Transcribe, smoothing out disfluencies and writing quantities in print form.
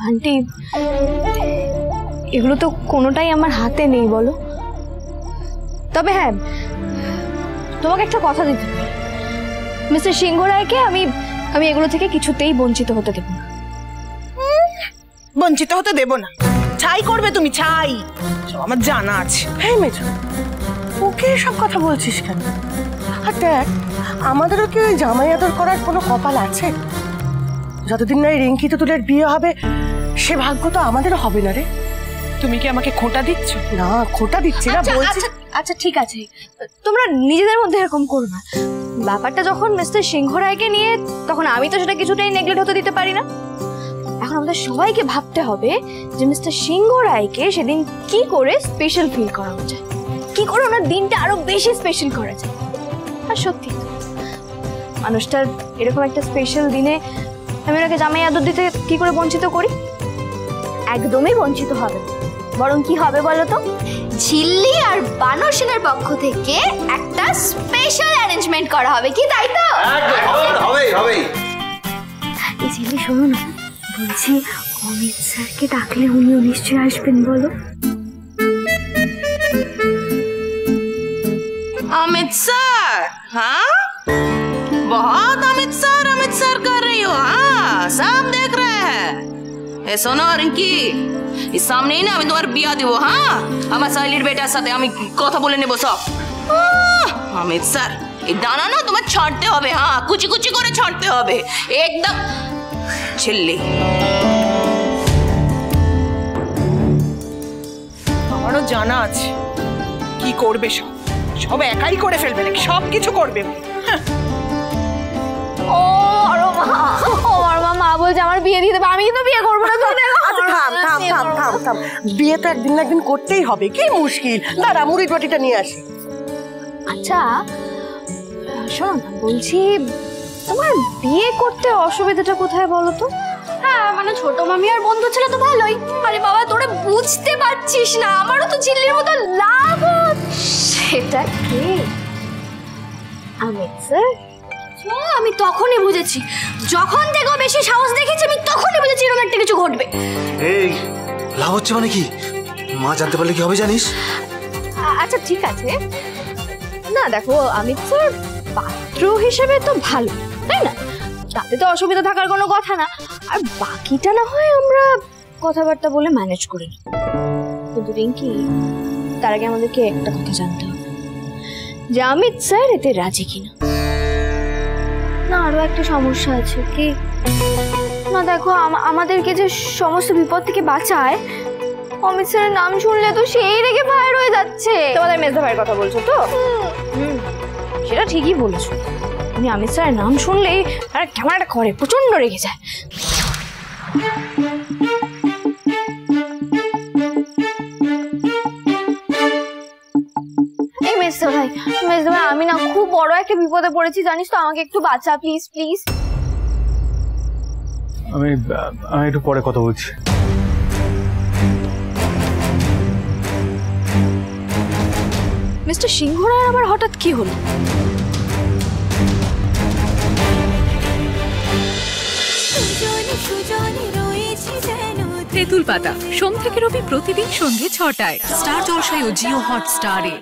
Aunty এগুলো তো কোনোটাই আমার হাতে নেই বলো। তবে হ্যাঁ, তোমাকে একটা কথা দিতে পারি, মিস্টার সিংহ রায়কে আমি আমি এগুলো থেকে কিছুতেই বঞ্চিত হতে দেব না। বঞ্চিত হতে দেব না? ছাই করবে তুমি, ছাই। আমার জানা আছে। হ্যাঁ মেজো, ওকে সব কথা বলছিস কেন? আর দেখ, আমাদেরও কি ওই জামাই আদর করার কোনো কপাল আছে? যতদিন না এই রিঙ্কি তুতুলের বিয়ে হবে, সে ভাগ্য তো আমাদেরও হবে না রে। তুমি কি আমাকে খোঁটা দিচ্ছ? না, খোঁটা দিচ্ছি না, বলছি। আচ্ছা ঠিক আছে, তোমরা নিজেদের মধ্যে এরকম করো না। ব্যাপারটা যখন মিস্টার সিংহ রায়কে নিয়ে, তখন আমি তো সেটা কিছুতেই নেগলেক্ট হতে দিতে পারি না। এখন আমাদের সবাইকে ভাবতে হবে যে মিস্টার সিংহ রায়কে সেদিন কি করে স্পেশাল ফিল করানো যায়, কি করে ওনার দিনটা আরো বেশি স্পেশাল করা যায়। আর সত্যি মানুষটার এরকম একটা স্পেশাল দিনে আমি ওনাকে জামাই আদর দিতে কি করে বঞ্চিত করি? একদমই বঞ্চিত হবে, বরং কি হবে বলো তো, ঝিল্লি আর বানর সেনার পক্ষ থেকে একটা স্পেশাল অ্যারেঞ্জমেন্ট করা হবে, কি তাই তো? ঝিল্লি শোনো না, বলছি অমিত স্যারকে ডাকলে উনিও নিশ্চয়ই আসবেন বলো। अमित सर, हाँ बहुत अमित सर कर रही हो। हाँ सब देख रहे हैं। ए सुनो रिंकी, इस सामने ही ना আমি তোমার বিয়া দিব। হ্যাঁ আমার সাইলির বেটার সাথে আমি কথা বলে নেব সব। অমিত স্যার, এই দানা না তোমার ছাড়তে হবে। হ্যাঁ কুচি কুচি করে ছাড়তে হবে একদম। ছিল্লি আমারও জানা আছে কি করবে, সব একাই করে ফেলবে নাকি সব কিছু করবে। মা বলছে আমার বিয়ে দিয়ে দেবে, আমি কিন্তু বিয়ে করবো না। থাম, বিয়ে তো একদিন না একদিন করতেই হবে, কি মুশকিল। দাঁড়া, মুড়ি বাটিটা নিয়ে আসি। আচ্ছা শোনো না, বলছি তোমার বিয়ে করতে অসুবিধাটা কোথায় বলো তো? হ্যাঁ মানে ছোট মামি আর বন্ধু ছিল তো ভালোই। আরে বাবা তোরা বুঝতে পারছিস না, আমারও তো ঝিল্লির মতো লাভ। সেটা কি অমিত স্যার? আমি তখনই বুঝেছি, যখন দেখো বেশি সাহস দেখেছি, আমি তখনই বুঝেছি এরকম একটা কিছু ঘটবে। এই লাভ হচ্ছে মানে কি? মা জানতে পারলে কি হবে জানিস? আচ্ছা ঠিক আছে, না দেখো অমিত স্যার পাত্র হিসেবে তো ভালো, তাই না? তাতে তো অসুবিধা থাকার কোনো কথা না। আর বাকিটা না হয় আমরা কথাবার্তা বলে ম্যানেজ করে নিই। কিন্তু রিঙ্কি, তার আগে আমাদেরকে একটা কথা জানতে হবে যে অমিত স্যার এতে রাজি কিনা। না আরো একটা সমস্যা আছে। কি? না দেখো, আমাদেরকে যে সমস্ত বিপদ থেকে বাঁচায়, অমিত স্যারের নাম শুনলে তো সেই রেগে ফায়ার হয়ে যাচ্ছে। তোমাদের মেজদা ভাইয়ের কথা বলছো তো? সেটা ঠিকই বলেছো, উনি অমিত স্যারের নাম শুনলেই আর কেমন একটা করে, প্রচন্ড রেগে যায়। এই মেজদা ভাই, আমি না খুব বড় একটা বিপদে পড়েছি জানিস তো, আমাকে একটু বাঁচা প্লিজ প্লিজ। আমি একটু পরে কথা বলছি। মিস্টার সিংহ রায়ের আবার হঠাৎ কি হলো? তেঁতুল পাতা সোম থেকে রবি প্রতিদিন সন্ধ্যে ৬টায় স্টার জলসায় ও জিও হটস্টারে।